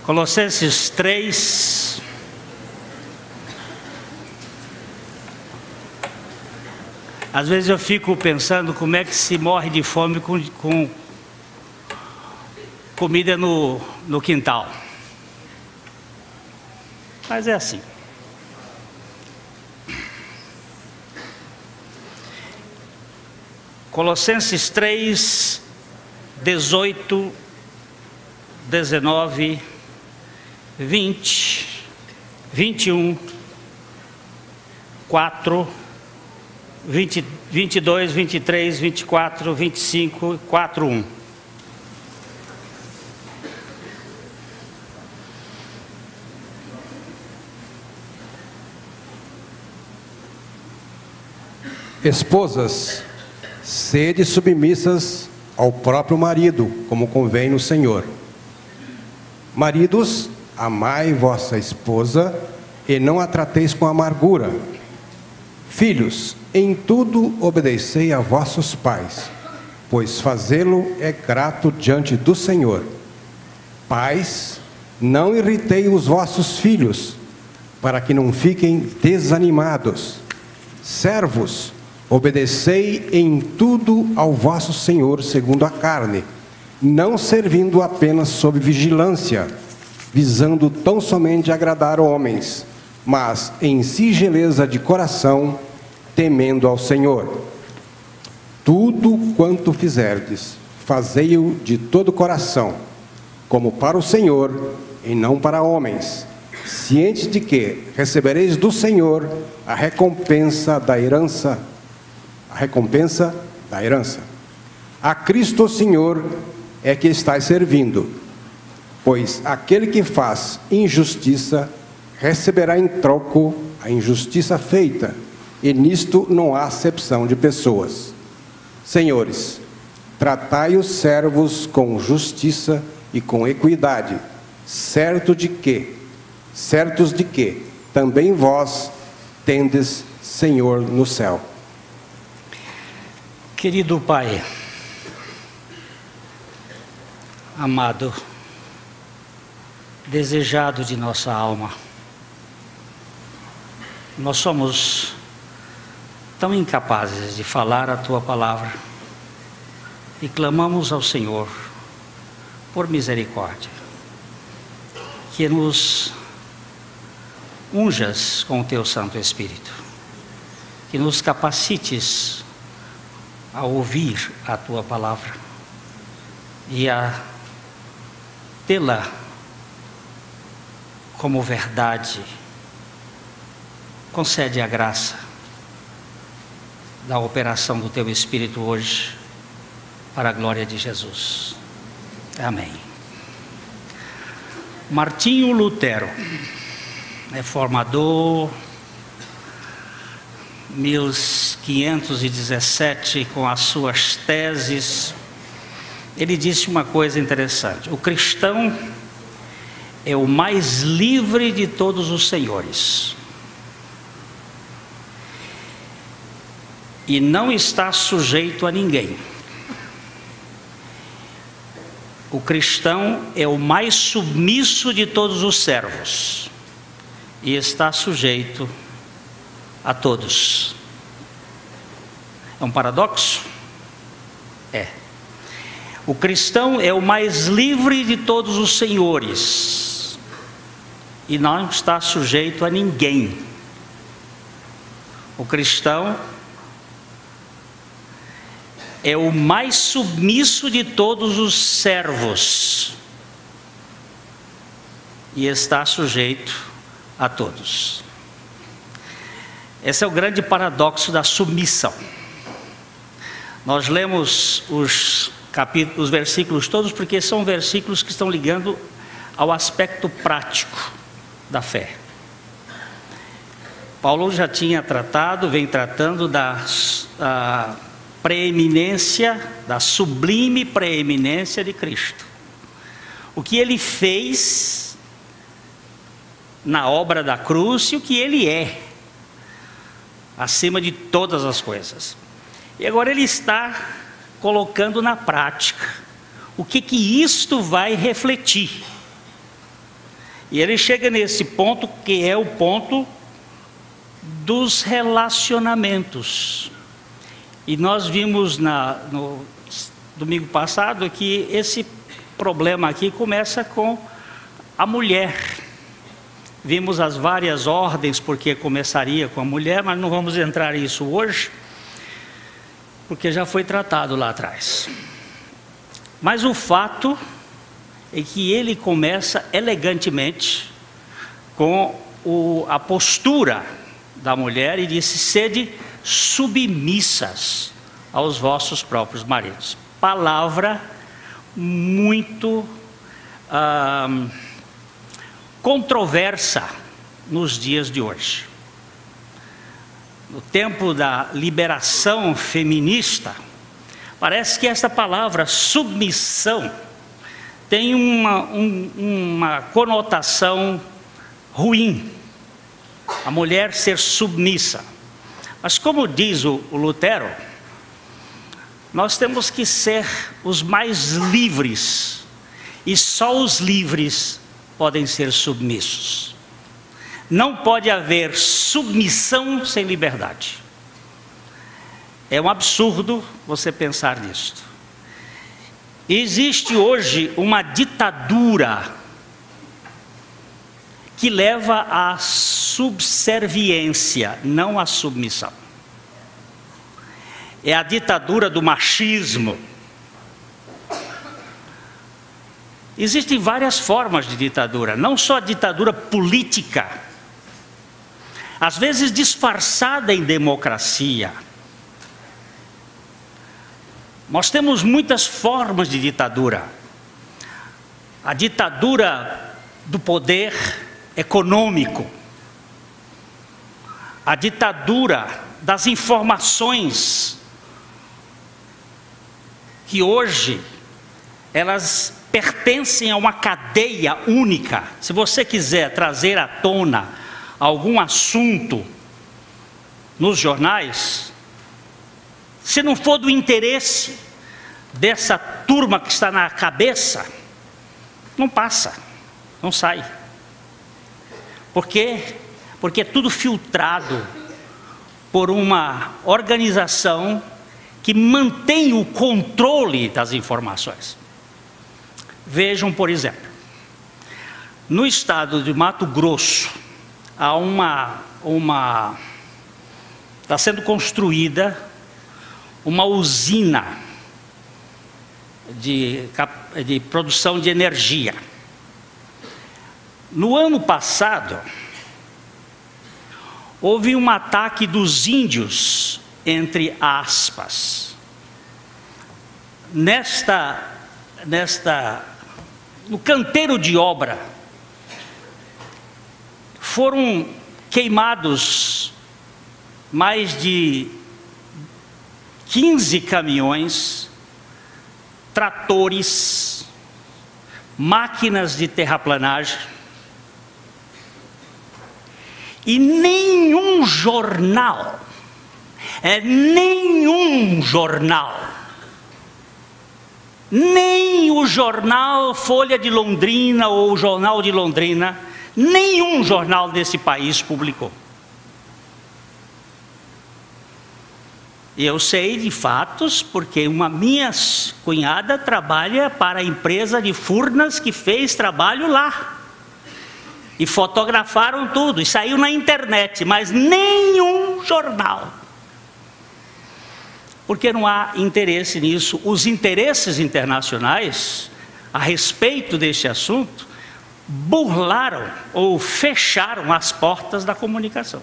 Colossenses 3. Às vezes eu fico pensando como é que se morre de fome com comida no quintal. Mas é assim. Colossenses 3, 18, 19, 20, 21, 4, 20, 22, 23, 24, 25, 4, 1. Esposas, sede submissas ao próprio marido, como convém no Senhor. Maridos, amai vossa esposa e não a trateis com amargura. Filhos, em tudo obedecei a vossos pais, pois fazê-lo é grato diante do Senhor. Pais, não irritei os vossos filhos, para que não fiquem desanimados. Servos, obedecei em tudo ao vosso Senhor segundo a carne, não servindo apenas sob vigilância, visando tão somente agradar homens, mas em singeleza de coração, temendo ao Senhor. Tudo quanto fizerdes, fazei-o de todo o coração, como para o Senhor e não para homens, cientes de que recebereis do Senhor a recompensa da herança. A Cristo Senhor é que estais servindo, pois aquele que faz injustiça receberá em troco a injustiça feita, e nisto não há acepção de pessoas. Senhores, tratai os servos com justiça e com equidade, certos de que também vós tendes Senhor no céu. Querido Pai, amado, desejado de nossa alma, nós somos tão incapazes de falar a Tua palavra e clamamos ao Senhor por misericórdia, que nos unjas com o Teu Santo Espírito, que nos capacites a ouvir a Tua palavra e a tê-la como verdade. Concede a graça da operação do Teu Espírito hoje, para a glória de Jesus. Amém. Martinho Lutero, reformador, 1517, com as suas teses, ele disse uma coisa interessante: o cristão é o mais livre de todos os senhores e não está sujeito a ninguém. O cristão é o mais submisso de todos os servos e está sujeito a todos. É um paradoxo? É. O cristão é o mais livre de todos os senhores e não está sujeito a ninguém. O cristão é o mais submisso de todos os servos e está sujeito a todos. Esse é o grande paradoxo da submissão. Nós lemos os versículos todos porque são versículos que estão ligando ao aspecto prático da fé. Paulo já tinha vem tratando da preeminência, da sublime preeminência de Cristo. O que ele fez na obra da cruz e o que ele é, acima de todas as coisas. E agora ele está colocando na prática o que isto vai refletir. E ele chega nesse ponto que é o ponto dos relacionamentos. E nós vimos no domingo passado que esse problema aqui começa com a mulher. Vimos as várias ordens porque começaria com a mulher, mas não vamos entrar nisso hoje, porque já foi tratado lá atrás. Mas o fato é que ele começa elegantemente com a postura da mulher e disse: sede submissas aos vossos próprios maridos. Palavra muito controversa nos dias de hoje. No tempo da liberação feminista, parece que essa palavra submissão tem uma conotação ruim, a mulher ser submissa. Mas como diz o Lutero, nós temos que ser os mais livres, e só os livres podem ser submissos. Não pode haver submissão sem liberdade. É um absurdo você pensar nisto. Existe hoje uma ditadura que leva à subserviência, não à submissão. É a ditadura do machismo. Existem várias formas de ditadura, não só a ditadura política, às vezes disfarçada em democracia. Nós temos muitas formas de ditadura. A ditadura do poder econômico, a ditadura das informações, que hoje elas pertencem a uma cadeia única. Se você quiser trazer à tona algum assunto nos jornais, se não for do interesse dessa turma que está na cabeça, não passa, não sai. Por quê? Porque é tudo filtrado por uma organização que mantém o controle das informações. Vejam, por exemplo, no estado de Mato Grosso, há está sendo construída uma usina de produção de energia. No ano passado, houve um ataque dos índios, entre aspas. No canteiro de obra, foram queimados mais de 15 caminhões, tratores, máquinas de terraplanagem, e nenhum jornal, nem o jornal Folha de Londrina ou o Jornal de Londrina, nenhum jornal desse país publicou. Eu sei de fatos, porque uma minha cunhada trabalha para a empresa de Furnas que fez trabalho lá. E fotografaram tudo, e saiu na internet, mas nenhum jornal. Porque não há interesse nisso. Os interesses internacionais, a respeito deste assunto, burlaram ou fecharam as portas da comunicação.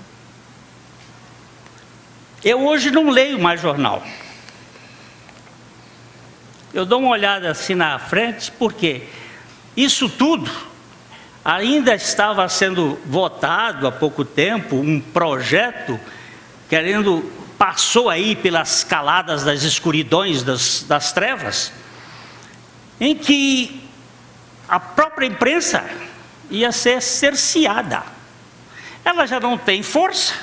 Eu hoje não leio mais jornal. Eu dou uma olhada assim na frente, porque isso tudo ainda estava sendo votado há pouco tempo, um projeto passou aí pelas caladas das escuridões das trevas, em que a própria imprensa ia ser cerceada. Ela já não tem força,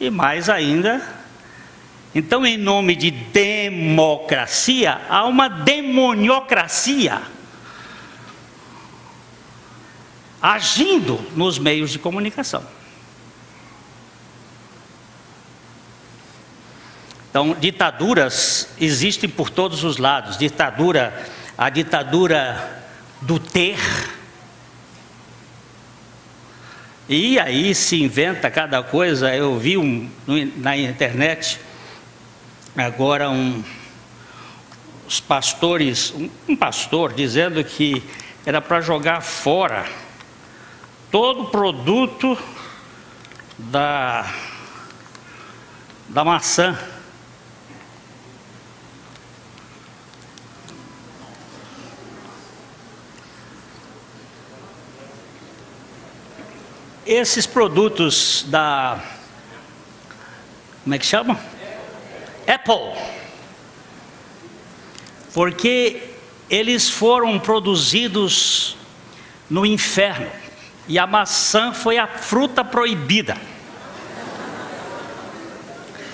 e mais ainda, então, em nome de democracia, há uma demoniocracia. agindo nos meios de comunicação. Então, ditaduras existem por todos os lados. A ditadura do ter. E aí se inventa cada coisa. Eu vi na internet agora os pastores, um pastor dizendo que era para jogar fora todo o produto da maçã. Esses produtos como é que chama? Apple. Porque eles foram produzidos no inferno. E a maçã foi a fruta proibida.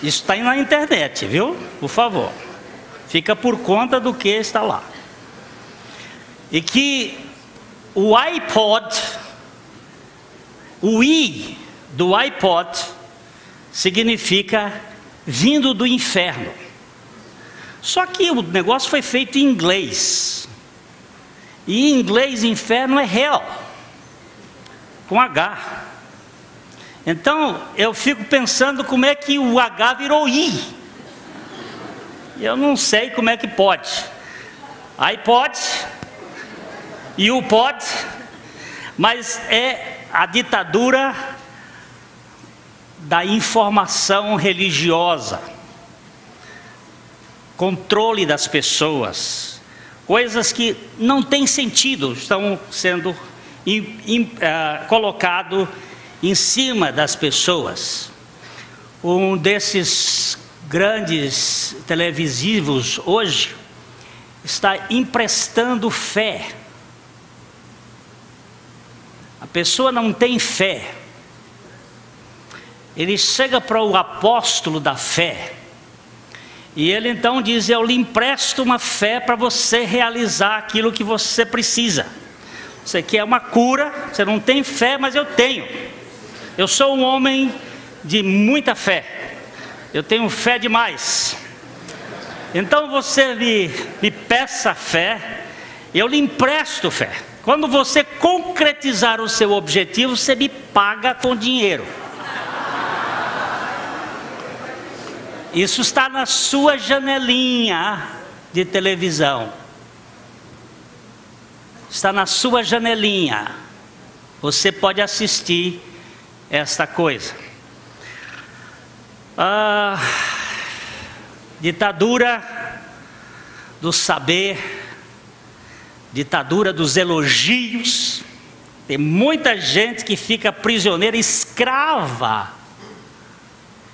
Isso está aí na internet, viu? Por favor. Fica por conta do que está lá. E que o iPod, o i do iPod, significa vindo do inferno. Só que o negócio foi feito em inglês. E em inglês, inferno é hell, com H. Então, eu fico pensando como é que o H virou I. Eu não sei como é que pode. iPod e o pod, mas é a ditadura da informação religiosa, controle das pessoas, coisas que não têm sentido, estão sendo colocado em cima das pessoas. Um desses grandes televisivos hoje está emprestando fé. A pessoa não tem fé. Ele chega para o apóstolo da fé e ele então diz: eu lhe empresto uma fé para você realizar aquilo que você precisa. Você quer uma cura, você não tem fé, mas eu tenho. Eu sou um homem de muita fé. Eu tenho fé demais. Então você me peça fé, eu lhe empresto fé. Quando você concretizar o seu objetivo, você me paga com dinheiro. Isso está na sua janelinha de televisão. Está na sua janelinha. Você pode assistir esta coisa. Ditadura do saber, ditadura dos elogios. Tem muita gente que fica prisioneira, escrava,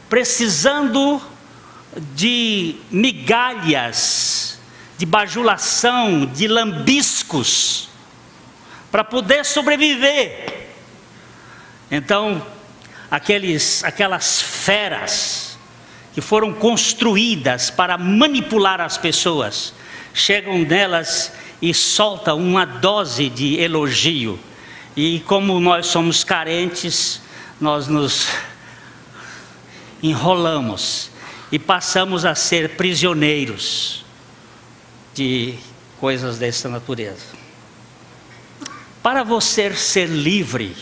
precisando de migalhas, de bajulação, de lambiscos, para poder sobreviver. Então, aquelas feras que foram construídas para manipular as pessoas, chegam nelas e soltam uma dose de elogio. E como nós somos carentes, nós nos enrolamos e passamos a ser prisioneiros de coisas dessa natureza. Para você ser livre,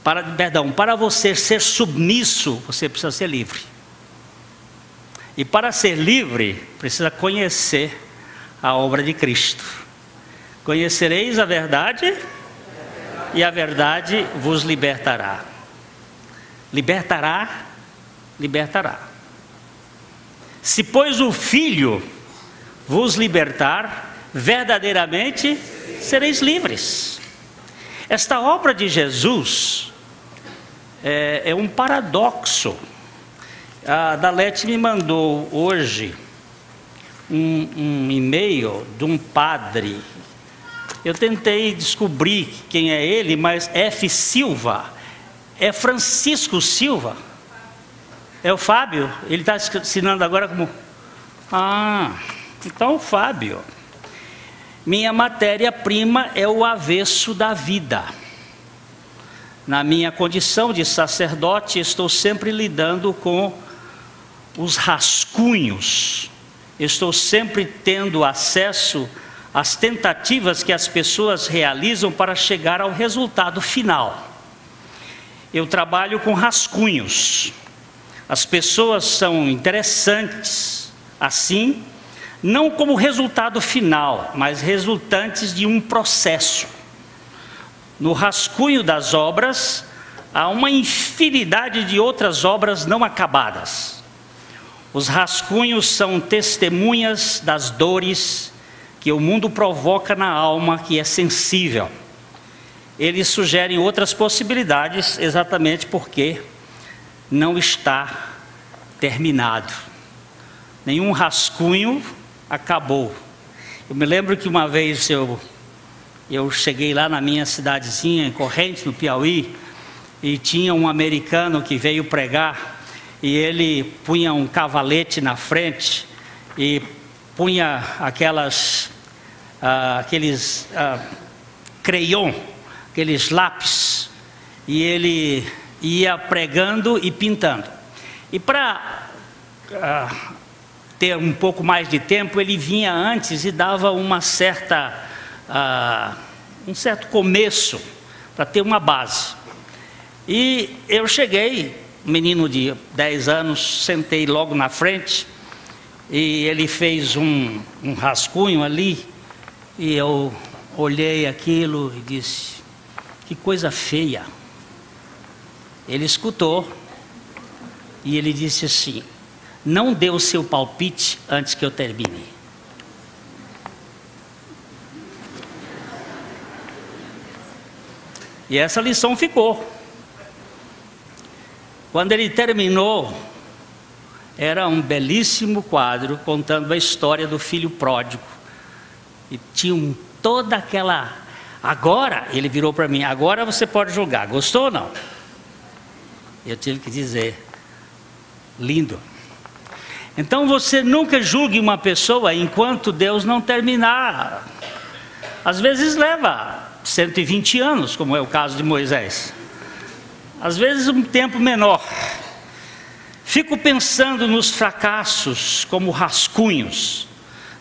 para você ser submisso, você precisa ser livre. E para ser livre, precisa conhecer a obra de Cristo. Conhecereis a verdade, e a verdade vos libertará. Libertará, libertará. Se, pois, o Filho vos libertar, verdadeiramente sereis livres. Esta obra de Jesus é um paradoxo. A Dalete me mandou hoje um e-mail de um padre. Eu tentei descobrir quem é ele, mas F. Silva, é Francisco Silva, é o Fábio, ele está ensinando agora como... então o Fábio. Minha matéria-prima é o avesso da vida. Na minha condição de sacerdote, estou sempre lidando com os rascunhos. Estou sempre tendo acesso às tentativas que as pessoas realizam para chegar ao resultado final. Eu trabalho com rascunhos. As pessoas são interessantes, assim, não como resultado final, mas resultantes de um processo. No rascunho das obras, há uma infinidade de outras obras não acabadas. Os rascunhos são testemunhas das dores que o mundo provoca na alma que é sensível. Eles sugerem outras possibilidades, exatamente porque não está terminado. Nenhum rascunho acabou. Eu me lembro que uma vez eu cheguei lá na minha cidadezinha, em Correntes, no Piauí, e tinha um americano que veio pregar, e ele punha um cavalete na frente, e punha aqueles crayon, aqueles lápis, e ele ia pregando e pintando. E para ter um pouco mais de tempo, ele vinha antes e dava um certo começo, para ter uma base. E eu cheguei, menino de 10 anos, sentei logo na frente, e ele fez um rascunho ali, e eu olhei aquilo e disse: que coisa feia. Ele escutou, e ele disse assim: não dê o seu palpite antes que eu termine. E essa lição ficou. Quando ele terminou, era um belíssimo quadro contando a história do filho pródigo. E tinha toda aquela... Agora, ele virou para mim: agora você pode julgar, gostou ou não? Eu tive que dizer: lindo. Então você nunca julgue uma pessoa enquanto Deus não terminar. Às vezes leva 120 anos, como é o caso de Moisés. Às vezes um tempo menor. Fico pensando nos fracassos como rascunhos.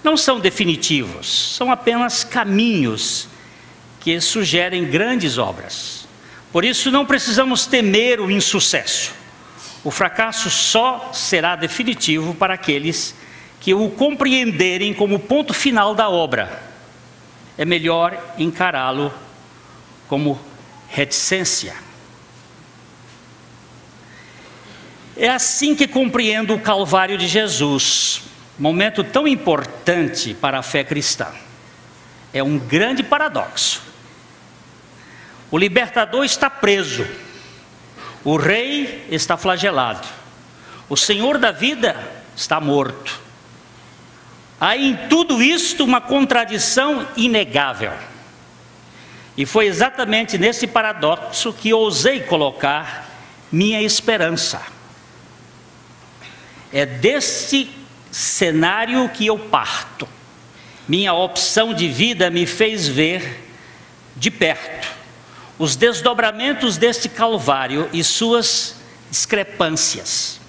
Não são definitivos, são apenas caminhos que sugerem grandes obras. Por isso não precisamos temer o insucesso. O fracasso só será definitivo para aqueles que o compreenderem como ponto final da obra. É melhor encará-lo como reticência. É assim que compreendo o Calvário de Jesus, momento tão importante para a fé cristã. É um grande paradoxo. O libertador está preso, o rei está flagelado, o Senhor da vida está morto. Há em tudo isto uma contradição inegável. E foi exatamente nesse paradoxo que ousei colocar minha esperança. É desse cenário que eu parto. Minha opção de vida me fez ver de perto os desdobramentos deste Calvário e suas discrepâncias.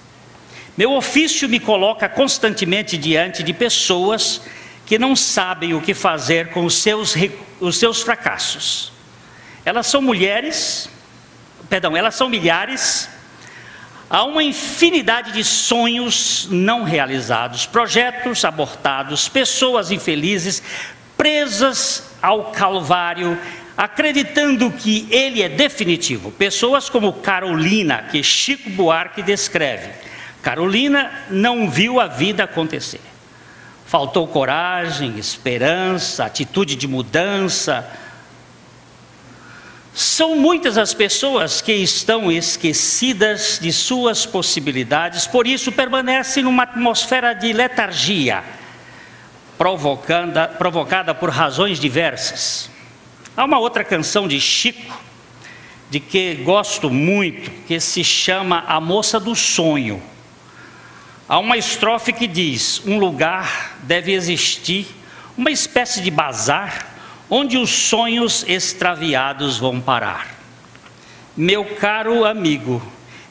Meu ofício me coloca constantemente diante de pessoas que não sabem o que fazer com os seus fracassos. Elas são milhares. Há uma infinidade de sonhos não realizados, projetos abortados, pessoas infelizes, presas ao Calvário, acreditando que ele é definitivo. Pessoas como Carolina, que Chico Buarque descreve. Carolina não viu a vida acontecer. Faltou coragem, esperança, atitude de mudança. São muitas as pessoas que estão esquecidas de suas possibilidades, por isso permanecem numa atmosfera de letargia, provocada por razões diversas. Há uma outra canção de Chico, de que gosto muito, que se chama A Moça do Sonho. Há uma estrofe que diz: um lugar deve existir uma espécie de bazar onde os sonhos extraviados vão parar. Meu caro amigo,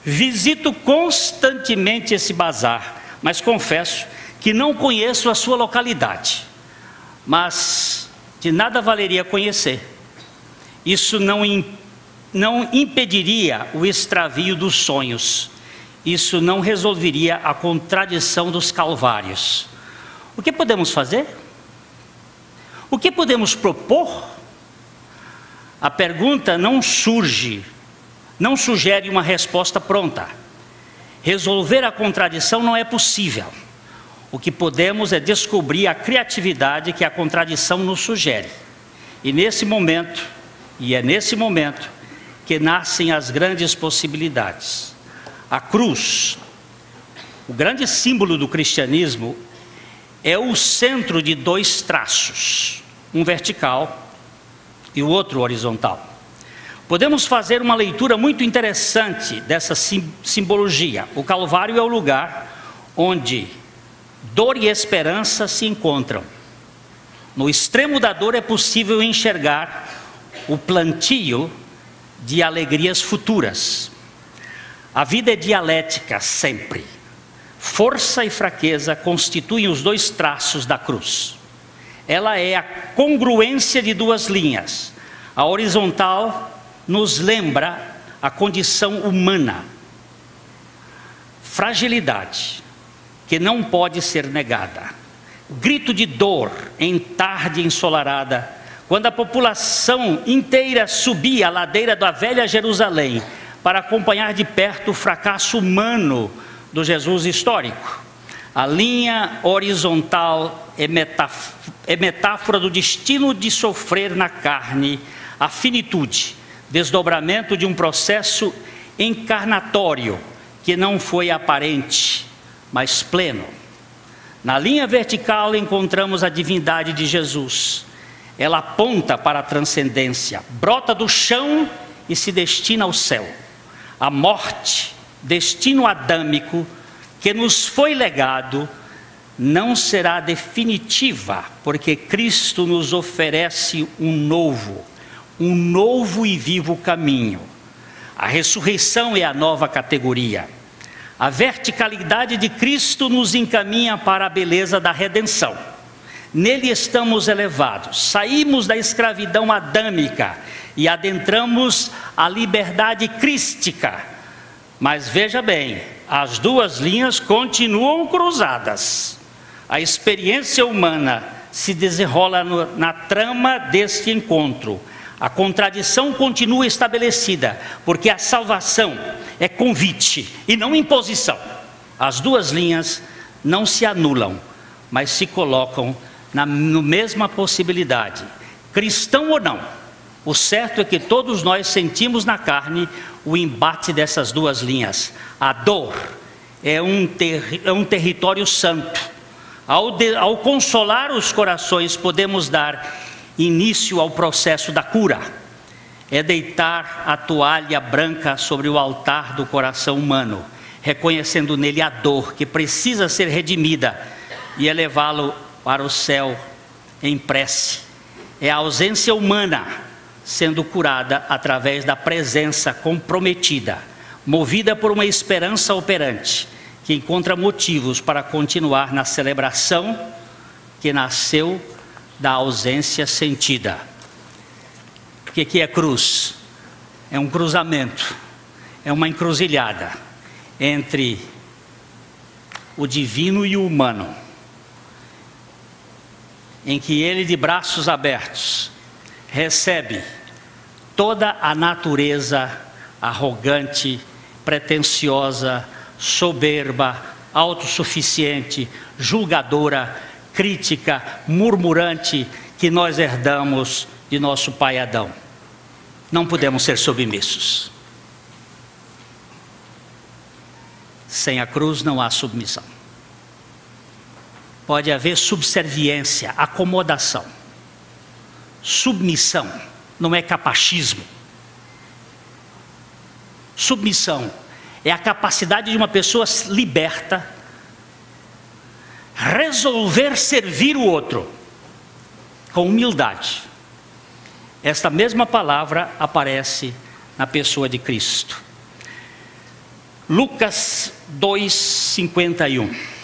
visito constantemente esse bazar, mas confesso que não conheço a sua localidade. Mas de nada valeria conhecer. Isso não impediria o extravio dos sonhos. Isso não resolveria a contradição dos calvários. O que podemos fazer? O que podemos propor? A pergunta não sugere uma resposta pronta. Resolver a contradição não é possível. O que podemos é descobrir a criatividade que a contradição nos sugere. E é nesse momento que nascem as grandes possibilidades. A cruz, o grande símbolo do cristianismo, é o centro de dois traços, um vertical e o outro horizontal. Podemos fazer uma leitura muito interessante dessa simbologia. O Calvário é o lugar onde dor e esperança se encontram. No extremo da dor é possível enxergar o plantio de alegrias futuras. A vida é dialética sempre. Força e fraqueza constituem os dois traços da cruz. Ela é a congruência de duas linhas. A horizontal nos lembra a condição humana, fragilidade, que não pode ser negada. Grito de dor em tarde ensolarada, quando a população inteira subia a ladeira da velha Jerusalém para acompanhar de perto o fracasso humano do Jesus histórico. A linha horizontal é metáfora do destino de sofrer na carne a finitude, desdobramento de um processo encarnatório que não foi aparente, mas pleno. Na linha vertical encontramos a divindade de Jesus. Ela aponta para a transcendência, brota do chão e se destina ao céu. A morte, destino adâmico que nos foi legado, não será definitiva, porque Cristo nos oferece um novo e vivo caminho. A ressurreição é a nova categoria. A verticalidade de Cristo nos encaminha para a beleza da redenção. Nele estamos elevados, saímos da escravidão adâmica e adentramos a liberdade crística. Mas veja bem, as duas linhas continuam cruzadas. A experiência humana se desenrola na trama deste encontro. A contradição continua estabelecida, porque a salvação é convite e não imposição. As duas linhas não se anulam, mas se colocam na mesma possibilidade. Cristão ou não, o certo é que todos nós sentimos na carne o embate dessas duas linhas. A dor é um território santo. Ao consolar os corações, podemos dar início ao processo da cura. É deitar a toalha branca sobre o altar do coração humano, reconhecendo nele a dor que precisa ser redimida e elevá-lo para o céu em prece. É a ausência humana sendo curada através da presença comprometida, movida por uma esperança operante, que encontra motivos para continuar na celebração que nasceu da ausência sentida. O que é cruz? É um cruzamento, é uma encruzilhada entre o divino e o humano, em que ele, de braços abertos, recebe toda a natureza arrogante, pretensiosa, soberba, autossuficiente, julgadora, crítica, murmurante, que nós herdamos de nosso pai Adão. Não podemos ser submissos. Sem a cruz não há submissão. Pode haver subserviência, acomodação. Submissão não é capachismo. Submissão é a capacidade de uma pessoa liberta resolver servir o outro, com humildade. Esta mesma palavra aparece na pessoa de Cristo. Lucas 2:51.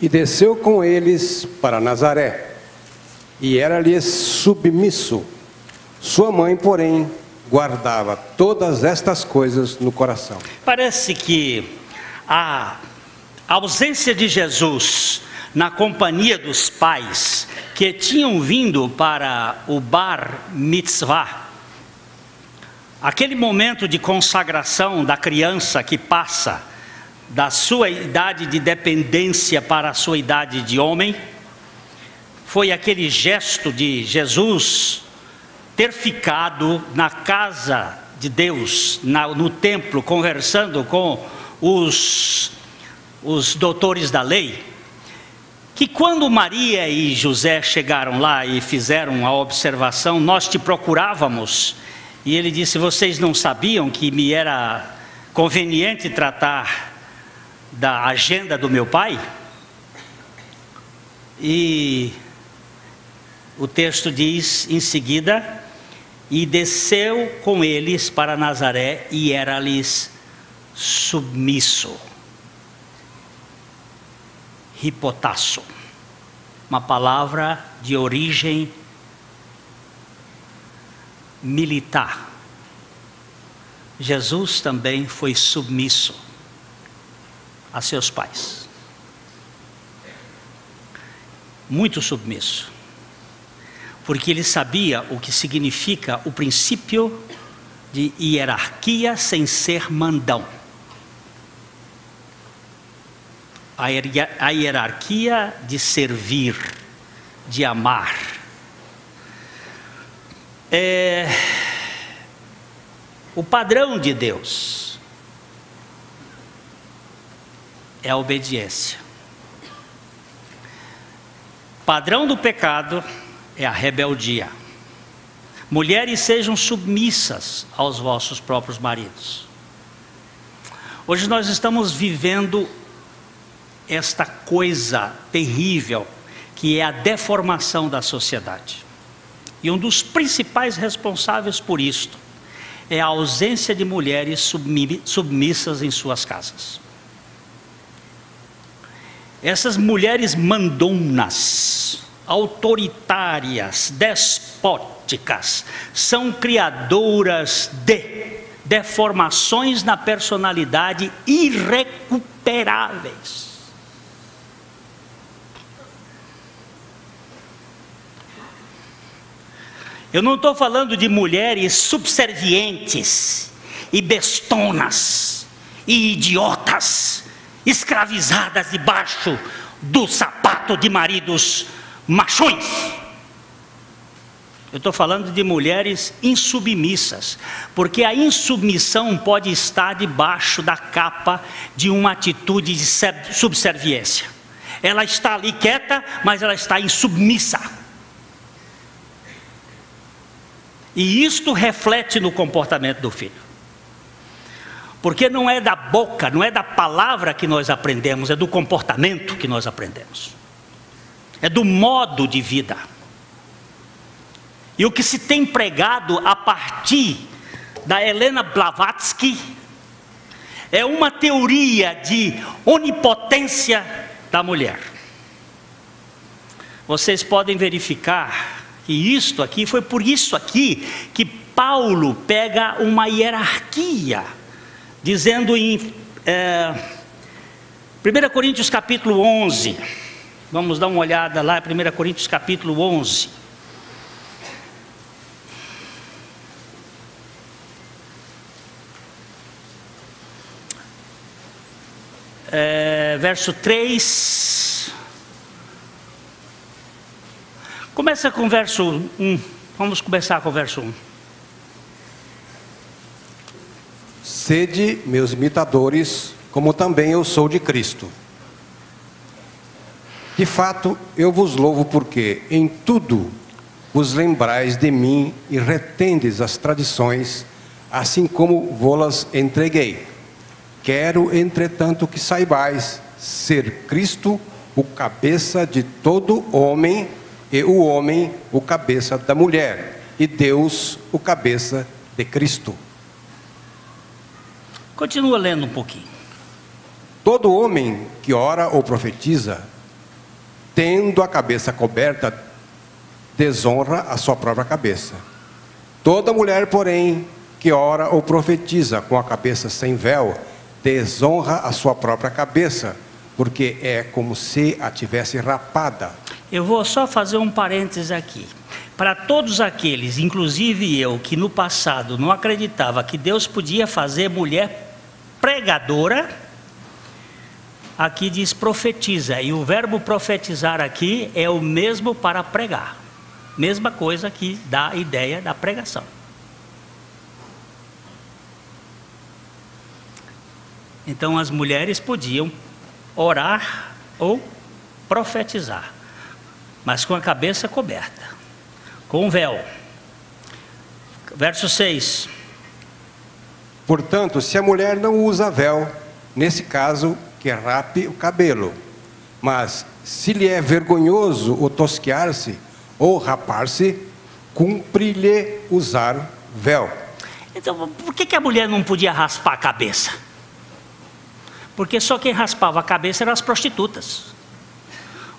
E desceu com eles para Nazaré, e era-lhes submisso. Sua mãe, porém, guardava todas estas coisas no coração. Parece que a ausência de Jesus na companhia dos pais que tinham vindo para o bar mitzvah, aquele momento de consagração da criança que passa da sua idade de dependência para a sua idade de homem, foi aquele gesto de Jesus ter ficado na casa de Deus, no templo, conversando com os doutores da lei, que quando Maria e José chegaram lá e fizeram a observação, nós te procurávamos, e ele disse, vocês não sabiam que me era conveniente tratar da agenda do meu pai? E o texto diz em seguida, e desceu com eles para Nazaré e era-lhes submisso. Hipotasso, uma palavra de origem militar. Jesus também foi submisso a seus pais, muito submisso, porque ele sabia o que significa o princípio de hierarquia sem ser mandão. A hierarquia de servir, de amar. O padrão de Deus é a obediência. Padrão do pecado é a rebeldia. Mulheres, sejam submissas aos vossos próprios maridos. Hoje nós estamos vivendo esta coisa terrível que é a deformação da sociedade. E um dos principais responsáveis por isto é a ausência de mulheres submissas em suas casas. Essas mulheres mandonas, autoritárias, despóticas, são criadoras de deformações na personalidade irrecuperáveis. Eu não estou falando de mulheres subservientes e bestonas e idiotas, escravizadas debaixo do sapato de maridos machões. Eu estou falando de mulheres insubmissas, porque a insubmissão pode estar debaixo da capa de uma atitude de subserviência. Ela está ali quieta, mas ela está insubmissa. E isto reflete no comportamento do filho. Porque não é da boca, não é da palavra que nós aprendemos, é do comportamento que nós aprendemos. É do modo de vida. E o que se tem pregado a partir da Helena Blavatsky é uma teoria de onipotência da mulher. Vocês podem verificar que isto aqui, foi por isso aqui que Paulo pega uma hierarquia, dizendo em 1 Coríntios capítulo 11, vamos dar uma olhada lá, 1 Coríntios capítulo 11, verso 3, começa com o verso 1, vamos começar com o verso 1. Sede meus imitadores, como também eu sou de Cristo. De fato, eu vos louvo porque em tudo vos lembrais de mim e retendes as tradições, assim como vô-las entreguei. Quero, entretanto, que saibais ser Cristo o cabeça de todo homem, e o homem o cabeça da mulher, e Deus o cabeça de Cristo. Continua lendo um pouquinho. Todo homem que ora ou profetiza, tendo a cabeça coberta, desonra a sua própria cabeça. Toda mulher, porém, que ora ou profetiza com a cabeça sem véu, desonra a sua própria cabeça, porque é como se a tivesse rapada. Eu vou só fazer um parênteses aqui. Para todos aqueles, inclusive eu, que no passado não acreditava que Deus podia fazer mulher pregadora, aqui diz profetiza, e o verbo profetizar aqui é o mesmo para pregar. Mesma coisa que dá a ideia da pregação. Então as mulheres podiam orar ou profetizar, mas com a cabeça coberta, com um véu. Verso 6. Portanto, se a mulher não usa véu, nesse caso, que rape o cabelo. Mas, se lhe é vergonhoso o tosquear-se ou rapar-se, cumpre-lhe usar véu. Então, por que a mulher não podia raspar a cabeça? Porque só quem raspava a cabeça eram as prostitutas.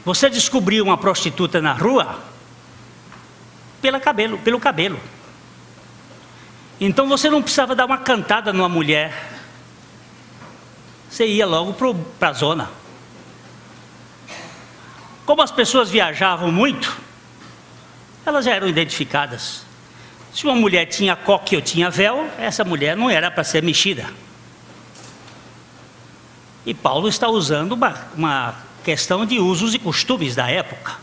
Você descobriu uma prostituta na rua pelo cabelo. Então você não precisava dar uma cantada numa mulher. Você ia logo para a zona. Como as pessoas viajavam muito, elas já eram identificadas. Se uma mulher tinha coque ou tinha véu, essa mulher não era para ser mexida. E Paulo está usando uma questão de usos e costumes da época.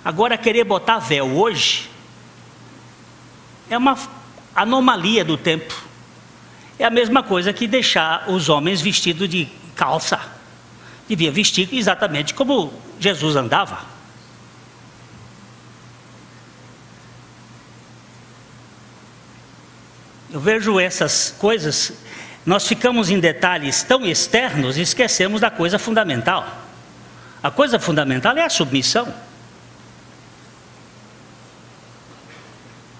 Agora, querer botar véu hoje é uma anomalia do tempo. É a mesma coisa que deixar os homens vestidos de calça. Devia vestir exatamente como Jesus andava. Eu vejo essas coisas, nós ficamos em detalhes tão externos e esquecemos da coisa fundamental. A coisa fundamental é a submissão.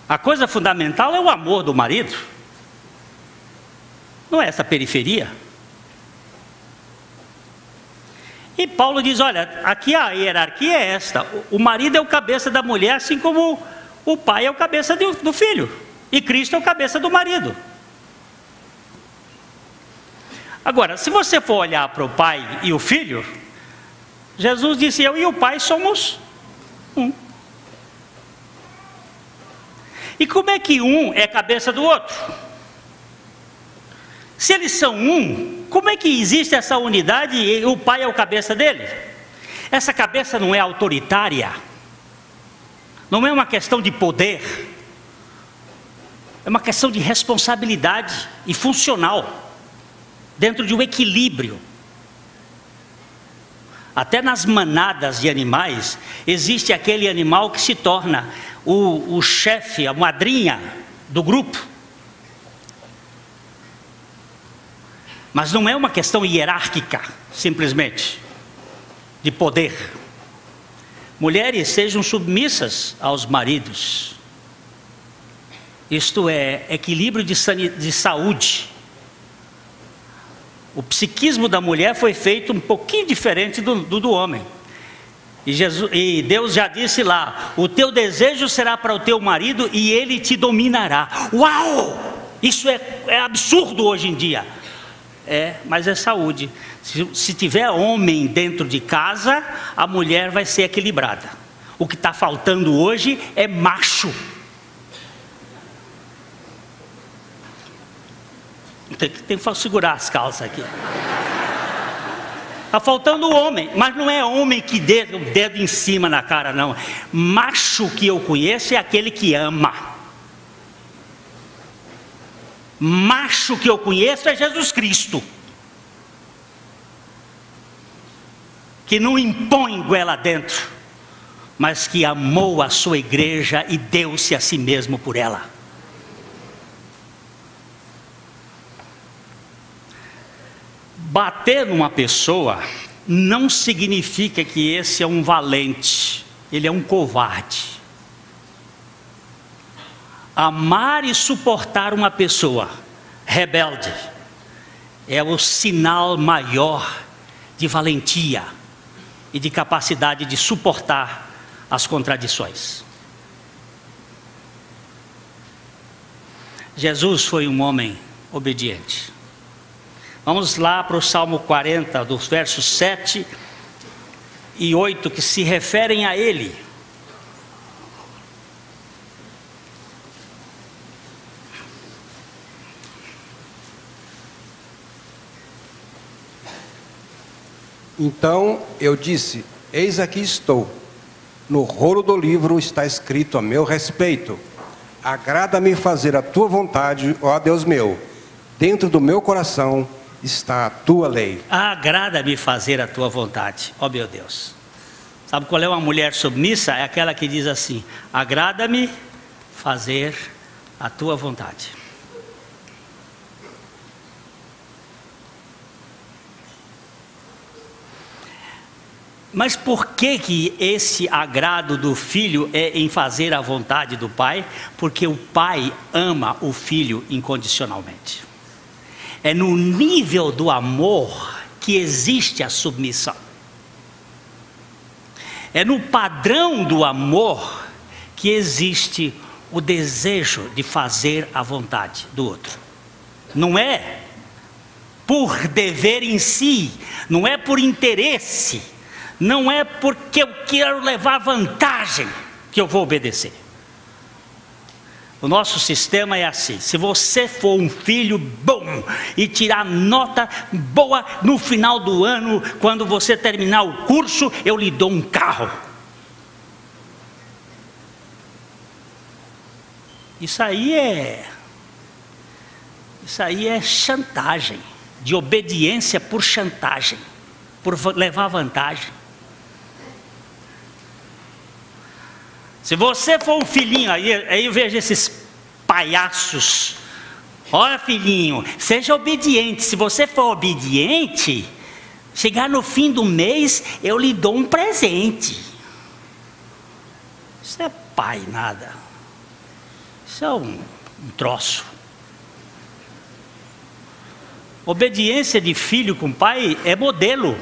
A coisa fundamental é o amor do marido. Não é essa periferia. E Paulo diz, olha, aqui a hierarquia é esta. O marido é o cabeça da mulher, assim como o pai é o cabeça do filho. E Cristo é o cabeça do marido. Agora, se você for olhar para o pai e o filho, Jesus disse, eu e o pai somos um. E como é que um é cabeça do outro? Se eles são um, como é que existe essa unidade e o pai é o cabeça dele? Essa cabeça não é autoritária, não é uma questão de poder, é uma questão de responsabilidade e funcional, dentro de um equilíbrio. Até nas manadas de animais, existe aquele animal que se torna o chefe, a madrinha do grupo. Mas não é uma questão hierárquica, simplesmente, de poder. Mulheres, sejam submissas aos maridos. Isto é, equilíbrio de saúde. O psiquismo da mulher foi feito um pouquinho diferente do homem. E Deus já disse lá, o teu desejo será para o teu marido e ele te dominará. Uau! Isso é absurdo hoje em dia. Mas é saúde. Se tiver homem dentro de casa, a mulher vai ser equilibrada. O que está faltando hoje é macho. Tem que segurar as calças aqui. Está faltando homem, mas não é homem que dê o dedo em cima na cara, não. Macho que eu conheço é aquele que ama. Macho que eu conheço é Jesus Cristo. que não impõe goela dentro, mas que amou a sua igreja e deu-se a si mesmo por ela. Bater numa pessoa não significa que esse é um valente, ele é um covarde. Amar e suportar uma pessoa rebelde é o sinal maior de valentia e de capacidade de suportar as contradições. Jesus foi um homem obediente. Vamos lá para o Salmo 40, dos versos 7 e 8, que se referem a ele. Então eu disse: eis aqui estou. No rolo do livro está escrito a meu respeito. Agrada-me fazer a tua vontade, ó Deus meu. Dentro do meu coração está a tua lei. Agrada-me fazer a tua vontade, ó meu Deus. Sabe qual é uma mulher submissa? É aquela que diz assim: agrada-me fazer a tua vontade. Mas por que esse agrado do filho é em fazer a vontade do pai? Porque o pai ama o filho incondicionalmente. É no nível do amor que existe a submissão. É no padrão do amor que existe o desejo de fazer a vontade do outro. Não é por dever em si, não é por interesse, não é porque eu quero levar vantagem que eu vou obedecer. O nosso sistema é assim: se você for um filho bom e tirar nota boa no final do ano, quando você terminar o curso, eu lhe dou um carro. Isso aí é chantagem, de obediência por chantagem, por levar vantagem. Se você for um filhinho, aí eu vejo esses palhaços. Olha, filhinho, seja obediente. Se você for obediente, chegar no fim do mês, eu lhe dou um presente. Isso é pai, nada. Isso é um troço. Obediência de filho com pai é modelo.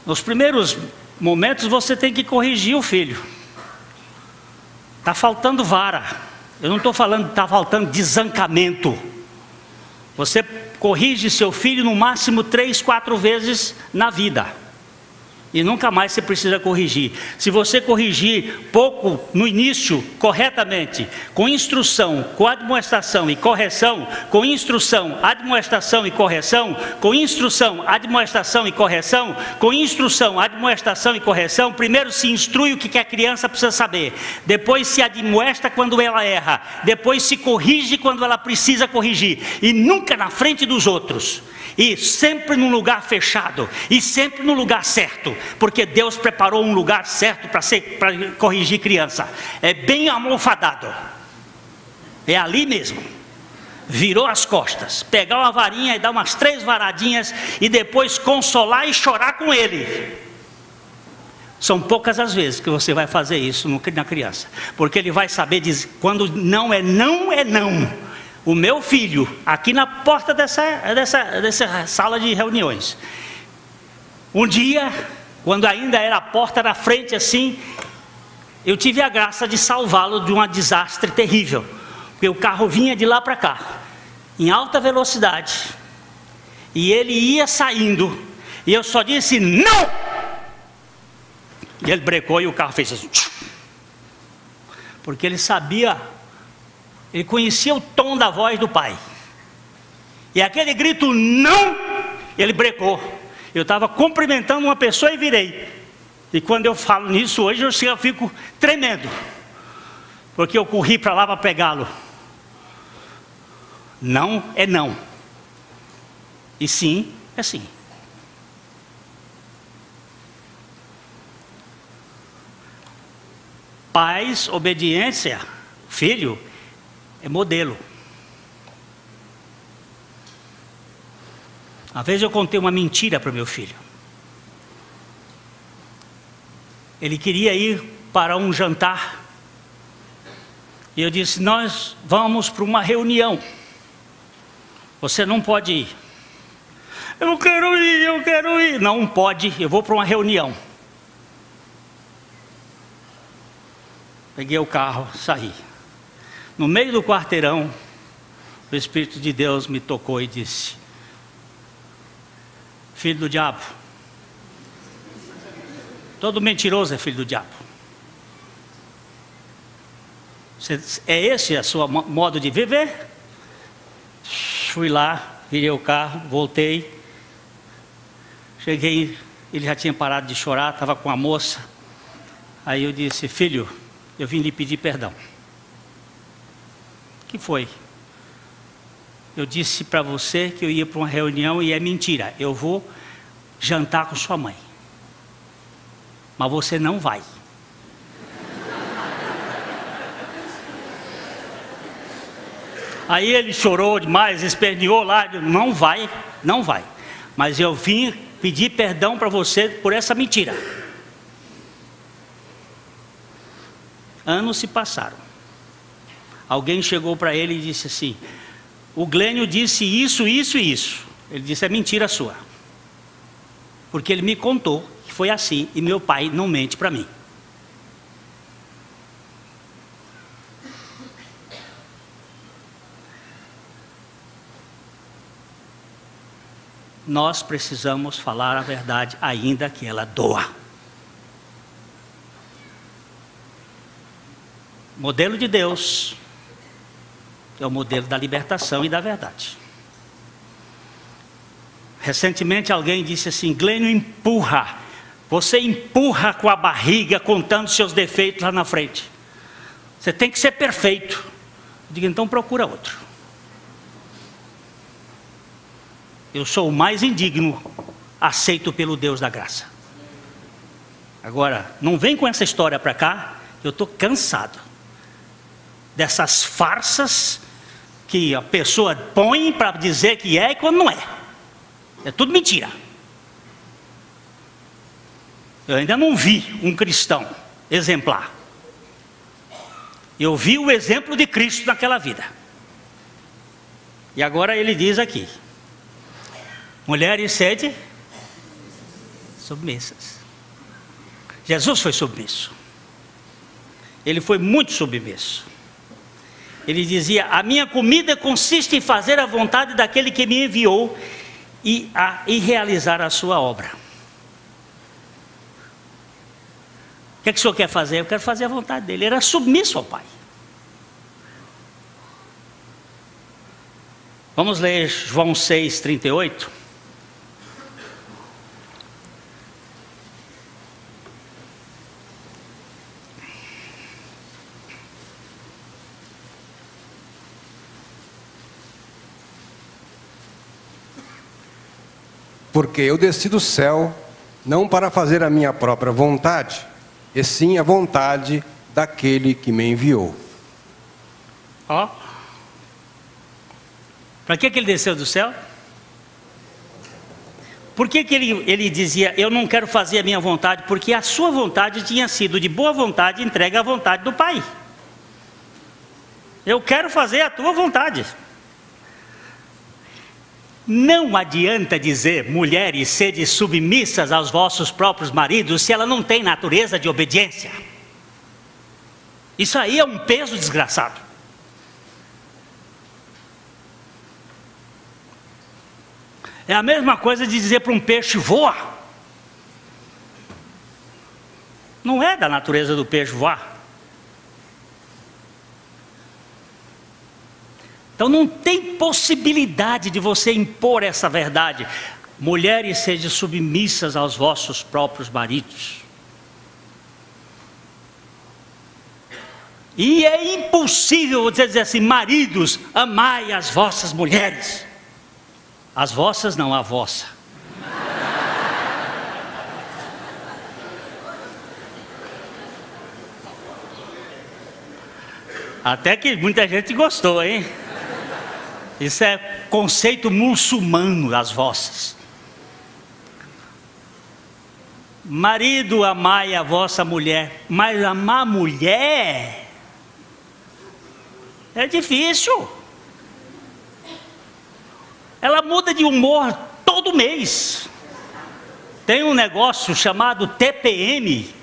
Nos primeiros momentos você tem que corrigir o filho. Está faltando vara. Eu não estou falando que está faltando desancamento. Você corrige seu filho no máximo 3, 4 vezes na vida. E nunca mais você precisa corrigir. Se você corrigir pouco no início, corretamente, com instrução, com admoestação e correção, com instrução, admoestação e correção, com instrução, admoestação e correção, com instrução, admoestação e correção, primeiro se instrui o que a criança precisa saber, depois se admoesta quando ela erra, depois se corrige quando ela precisa corrigir, e nunca na frente dos outros, e sempre num lugar fechado, e sempre no lugar certo, porque Deus preparou um lugar certo para corrigir criança. É bem almofadado, é ali mesmo. Virou as costas, pegar uma varinha e dar umas 3 varadinhas, e depois consolar e chorar com ele. São poucas as vezes que você vai fazer isso na criança, porque ele vai saber dizer, quando não é não, é não. O meu filho, aqui na porta dessa sala de reuniões, um dia, quando ainda era a porta na frente assim, eu tive a graça de salvá-lo de um desastre terrível, porque o carro vinha de lá para cá, em alta velocidade, e ele ia saindo, e eu só disse não, e ele brecou e o carro fez assim, porque ele sabia, ele conhecia o tom da voz do pai, e aquele grito não, ele brecou. Eu estava cumprimentando uma pessoa e virei. E quando eu falo nisso hoje, eu fico tremendo, porque eu corri para lá para pegá-lo. Não é não, e sim é sim. Pais, obediência, filho, é modelo. Uma vez eu contei uma mentira para o meu filho. Ele queria ir para um jantar. E eu disse, nós vamos para uma reunião. Você não pode ir. Eu quero ir. Não pode, eu vou para uma reunião. Peguei o carro, saí. No meio do quarteirão, o Espírito de Deus me tocou e disse, filho do diabo. Todo mentiroso é filho do diabo. É esse o seu modo de viver? Fui lá, virei o carro, voltei. Cheguei, ele já tinha parado de chorar, estava com a moça. Aí eu disse, filho, eu vim lhe pedir perdão. O que foi? Eu disse para você que eu ia para uma reunião e é mentira. Eu vou jantar com sua mãe. Mas você não vai. Aí ele chorou demais, esperneou lá, não vai. Mas eu vim pedir perdão para você por essa mentira. Anos se passaram. Alguém chegou para ele e disse assim, o Glênio disse isso, isso e isso. Ele disse, é mentira sua. Porque ele me contou que foi assim e meu pai não mente para mim. Nós precisamos falar a verdade, ainda que ela doa. O modelo de Deus é o modelo da libertação e da verdade. Recentemente alguém disse assim, Glênio empurra. Você empurra com a barriga, contando seus defeitos lá na frente. Você tem que ser perfeito. Eu digo, então procura outro. Eu sou o mais indigno, aceito pelo Deus da graça. Agora, não vem com essa história para cá, eu estou cansado dessas farsas que a pessoa põe para dizer que é e quando não é. É tudo mentira. Eu ainda não vi um cristão exemplar. Eu vi o exemplo de Cristo naquela vida. E agora ele diz aqui, mulheres sede submissas. Jesus foi submisso. Ele foi muito submisso. Ele dizia, a minha comida consiste em fazer a vontade daquele que me enviou e realizar a sua obra. O que é que o senhor quer fazer? Eu quero fazer a vontade dele. Ele era submisso ao Pai. Vamos ler João 6:38. Porque eu desci do céu, não para fazer a minha própria vontade, e sim a vontade daquele que me enviou. Ó. Para que ele desceu do céu? Por que ele dizia, eu não quero fazer a minha vontade? Porque a sua vontade tinha sido de boa vontade entregue à vontade do Pai. Eu quero fazer a tua vontade. Não adianta dizer, mulheres, sede submissas aos vossos próprios maridos, se ela não tem natureza de obediência. Isso aí é um peso desgraçado. É a mesma coisa de dizer para um peixe, voa. Não é da natureza do peixe voar. Então não tem possibilidade de você impor essa verdade. Mulheres, sejam submissas aos vossos próprios maridos. E é impossível você dizer assim, maridos, amai as vossas mulheres. As vossas não, a vossa. Até que muita gente gostou, hein? Isso é conceito muçulmano, as vossas. Marido, amai a vossa mulher. Mas amar a mulher é difícil. Ela muda de humor todo mês. Tem um negócio chamado TPM.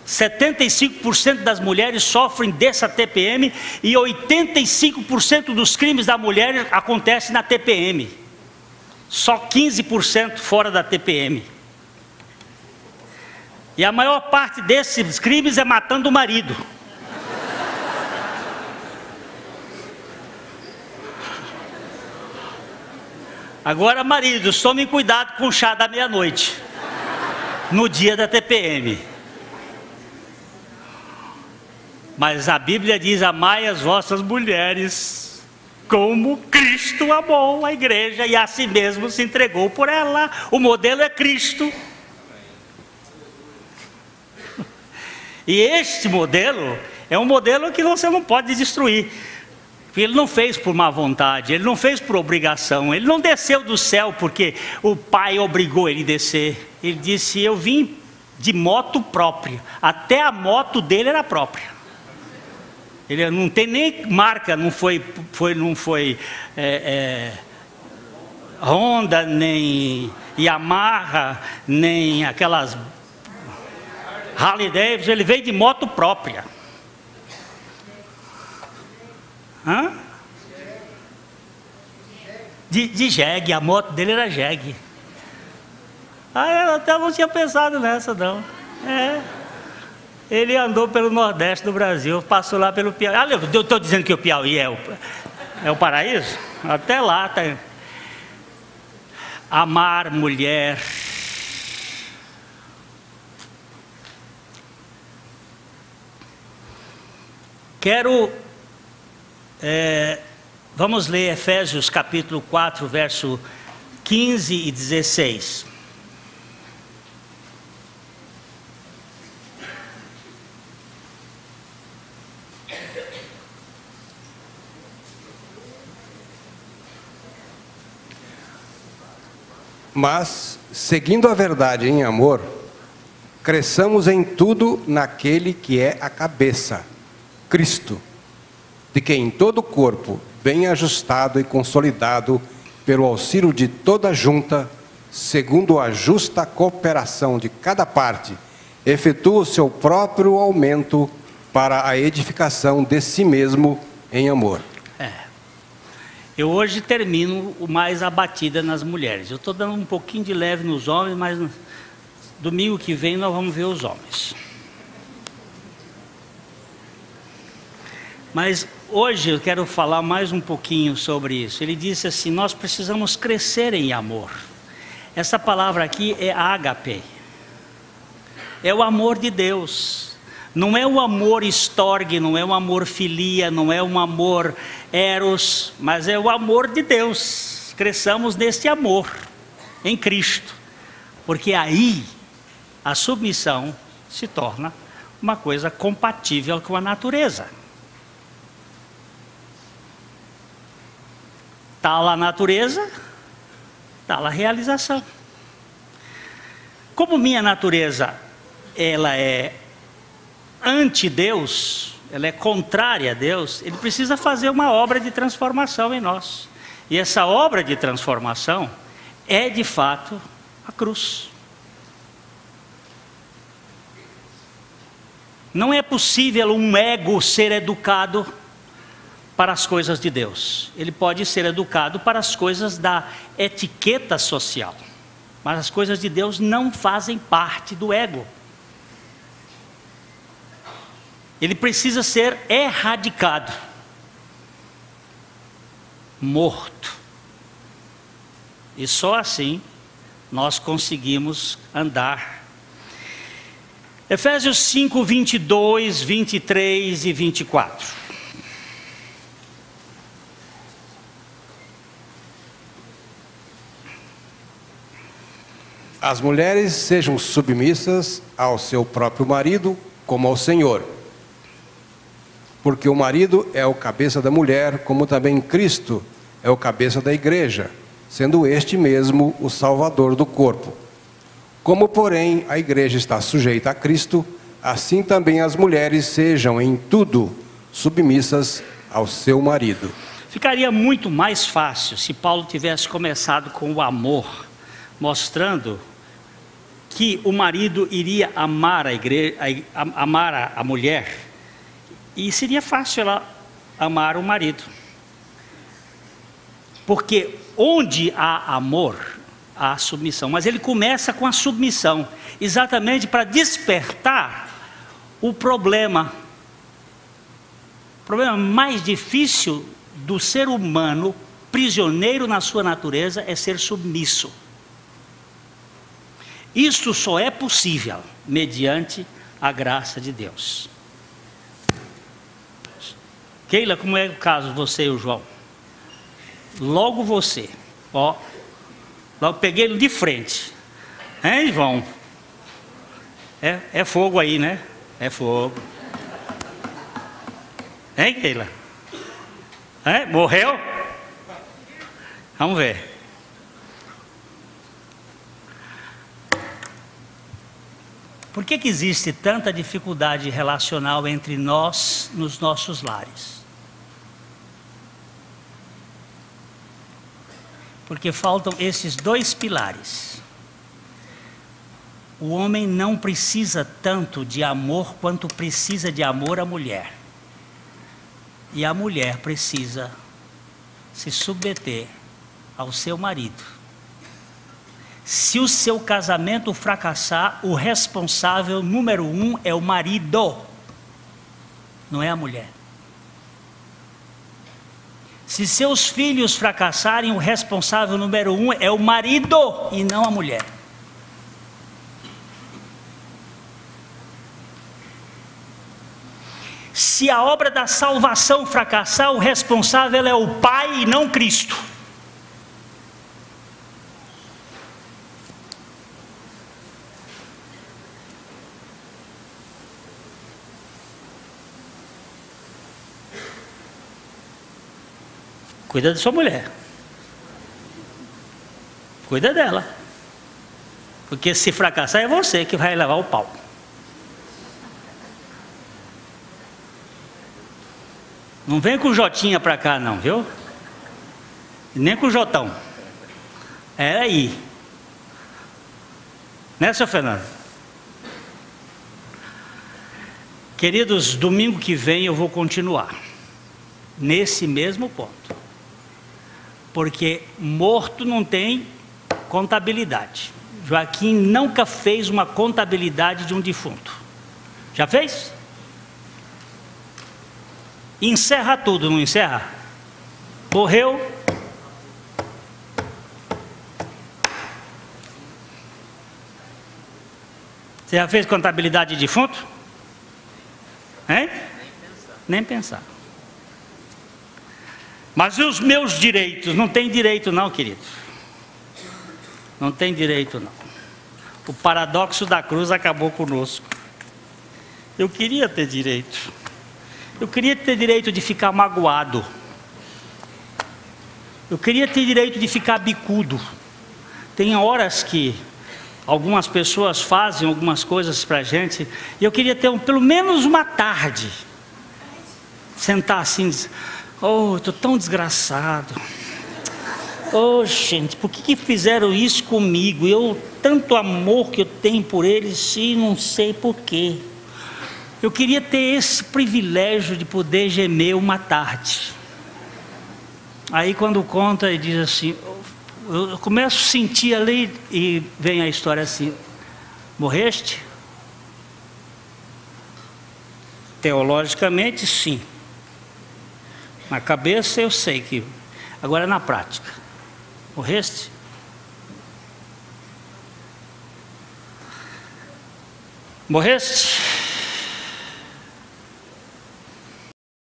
75% das mulheres sofrem dessa TPM e 85% dos crimes da mulher acontecem na TPM. Só 15% fora da TPM. E a maior parte desses crimes é matando o marido. Agora, maridos, tomem cuidado com o chá da meia-noite, no dia da TPM. Mas a Bíblia diz: amai as vossas mulheres, como Cristo amou a igreja e a si mesmo se entregou por ela. O modelo é Cristo. E este modelo é um modelo que você não pode destruir. Ele não fez por má vontade, ele não fez por obrigação, ele não desceu do céu porque o pai obrigou ele a descer. Ele disse: eu vim de moto própria, até a moto dele era própria. Ele não tem nem marca, não foi Honda, nem Yamaha, nem aquelas Harley Davidson, ele veio de moto própria. De jegue, a moto dele era jegue. Eu até não tinha pensado nessa não. Ele andou pelo Nordeste do Brasil, passou lá pelo Piauí. Eu estou dizendo que o Piauí é o paraíso? Até lá tá. Amar mulher. Vamos ler Efésios capítulo 4, verso 15 e 16. Mas, seguindo a verdade em amor, cresçamos em tudo naquele que é a cabeça, Cristo, de quem todo o corpo, bem ajustado e consolidado pelo auxílio de toda junta, segundo a justa cooperação de cada parte, efetua o seu próprio aumento para a edificação de si mesmo em amor. Eu hoje termino o mais abatida nas mulheres. Eu estou dando um pouquinho de leve nos homens, mas domingo que vem nós vamos ver os homens. Mas hoje eu quero falar mais um pouquinho sobre isso. Ele disse assim: nós precisamos crescer em amor. Essa palavra aqui é ágape. É o amor de Deus. Não é o amor estorgue, não é o amor filia, não é um amor eros, mas é o amor de Deus. Cresçamos nesse amor em Cristo. Porque aí a submissão se torna uma coisa compatível com a natureza. Está lá a natureza, está lá a realização. Como minha natureza, ela é anti-Deus, ela é contrária a Deus, ele precisa fazer uma obra de transformação em nós. E essa obra de transformação é de fato a cruz. Não é possível um ego ser educado para as coisas de Deus. Ele pode ser educado para as coisas da etiqueta social, mas as coisas de Deus não fazem parte do ego. Ele precisa ser erradicado, morto. E só assim nós conseguimos andar. Efésios 5, 22, 23 e 24. As mulheres sejam submissas ao seu próprio marido, como ao Senhor. Porque o marido é o cabeça da mulher, como também Cristo é o cabeça da igreja, sendo este mesmo o Salvador do corpo. Como, porém, a igreja está sujeita a Cristo, assim também as mulheres sejam em tudo submissas ao seu marido. Ficaria muito mais fácil se Paulo tivesse começado com o amor, mostrando que o marido iria amar a igreja, amar a mulher, e seria fácil ela amar o marido. Porque onde há amor, há submissão. Mas ele começa com a submissão, exatamente para despertar o problema. O problema mais difícil do ser humano, prisioneiro na sua natureza, é ser submisso. Isto só é possível mediante a graça de Deus. Keila, como é o caso, você e o João? Logo você, ó, logo peguei ele de frente. Hein, João? É fogo aí, né? É fogo. Hein, Keila? Morreu? Vamos ver. Por que existe tanta dificuldade relacional entre nós nos nossos lares? Porque faltam esses dois pilares. O homem não precisa tanto de amor quanto precisa de amor à mulher. E a mulher precisa se submeter ao seu marido. Se o seu casamento fracassar, o responsável número 1 é o marido, não é a mulher. Se seus filhos fracassarem, o responsável número 1 é o marido e não a mulher. Se a obra da salvação fracassar, o responsável é o Pai e não Cristo. Cuida da sua mulher. Cuida dela. Porque se fracassar é você que vai levar o pau. Não vem com o Jotinha pra cá não, viu? Nem com o Jotão. É aí. Né, seu Fernando? Queridos, domingo que vem eu vou continuar nesse mesmo ponto. Porque morto não tem contabilidade. Joaquim nunca fez uma contabilidade de um defunto. Já fez? Encerra tudo, não encerra? Morreu. Você já fez contabilidade de defunto? Hein? Nem pensar. Mas e os meus direitos? Não tem direito não, querido. Não tem direito não. O paradoxo da cruz acabou conosco. Eu queria ter direito. Eu queria ter direito de ficar magoado. Eu queria ter direito de ficar bicudo. Tem horas que algumas pessoas fazem algumas coisas pra gente, e eu queria ter pelo menos uma tarde. Sentar assim, oh, estou tão desgraçado. Oh, gente, por que fizeram isso comigo? Tanto amor que eu tenho por eles e não sei porquê. Eu queria ter esse privilégio de poder gemer uma tarde. Aí quando conta e diz assim, eu começo a sentir ali e vem a história assim, morreste? Teologicamente sim. Na cabeça eu sei que, agora na prática, morreste? Morreste?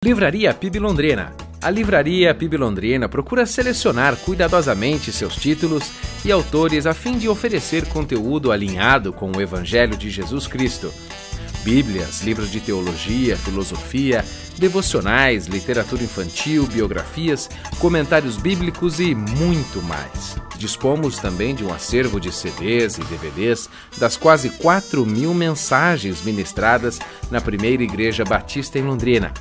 Livraria PIB Londrina. A Livraria PIB Londrina procura selecionar cuidadosamente seus títulos e autores a fim de oferecer conteúdo alinhado com o Evangelho de Jesus Cristo. Bíblias, livros de teologia, filosofia, devocionais, literatura infantil, biografias, comentários bíblicos e muito mais. Dispomos também de um acervo de CDs e DVDs das quase 4.000 mensagens ministradas na primeira Igreja Batista em Londrina.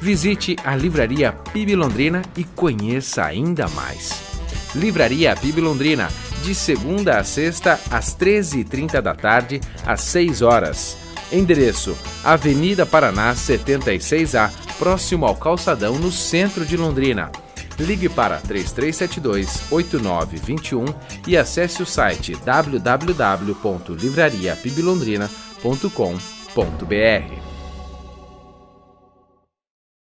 Visite a Livraria PIB Londrina e conheça ainda mais. Livraria PIB Londrina, de segunda a sexta, às 13h30 da tarde, às 6 horas. Endereço: Avenida Paraná 76A, próximo ao Calçadão, no centro de Londrina. Ligue para 3372-8921 e acesse o site www.livrariapiblondrina.com.br.